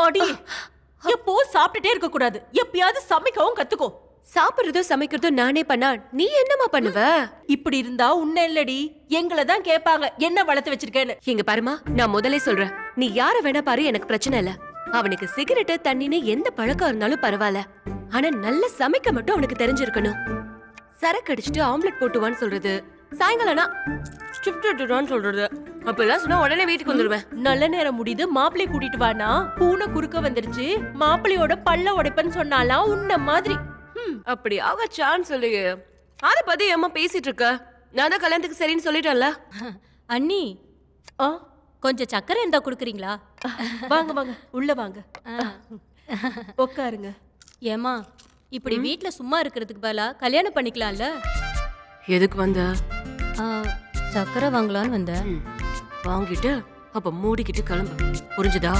அடி, எப்போ சாப்பிட்டுட்டே இருக்க கூடாது. எப்பயாவது சமைக்கவும் கத்துக்கோ. சாப்பிடுறதோ சமைக்கிறதோ நானே பண்ணா நீ என்னமா பண்ணுவ? இப்படி இருந்தா உன்ன இல்லடி, எங்களை தான் கேட்பாங்க என்ன வளர்த்து வச்சிருக்கேன்னு. இங்க பாருமா, நான் முதல்ல சொல்றேன், நீ யார வேணா பாரு, எனக்கு பிரச்சனை இல்ல. அவனுக்கு சிகரெட்டு தண்ணின்னு எந்த பழக்கம் இருந்தாலும் பரவாயில்ல. ஆனா நல்ல சமைக்க மட்டும் அவனுக்கு தெரிஞ்சிருக்கணும். சரக்கு அடிச்சுட்டு ஆம்லெட் போட்டுவான்னு சொல்றது, சாயங்காலம்னா ஷிஃப்ட் எடுத்துடுவான்னு சொல்றது, அப்பெல்லாம் சொன்னா உடனே வீட்டுக்கு வந்துருவேன். நல்ல நேரம் முடியுது, மாப்பிள்ளை கூட்டிட்டு வானா. பூனை குறுக்க வந்துருச்சு, மாப்பிள்ளையோட பல்ல உடைப்பன்னு சொன்னாலாம் உன்ன மாதிரி. அப்படி ஆக சான்ஸ் இல்லையே. அத பத்தி ஏமா பேசிட்டு இருக்க? நான் தான் கல்யாணத்துக்கு சரின்னு சொல்லிட்டேன்ல. அண்ணி, ஆ, கொஞ்சம் சக்கரை இருந்தா குடுக்குறீங்களா? வாங்க வாங்க, உள்ள வாங்க, உட்காருங்க. ஏமா, இப்படி வீட்ல சும்மா இருக்கிறதுக்கு பதிலா கல்யாணம் பண்ணிக்கலாம்ல? எதுக்கு வந்த? சக்கரை வாங்கலான்னு வந்தேன். வாங்கிட்டு அப்ப மூடிக்கிட்டு கிளம்பு, புரிஞ்சுதா?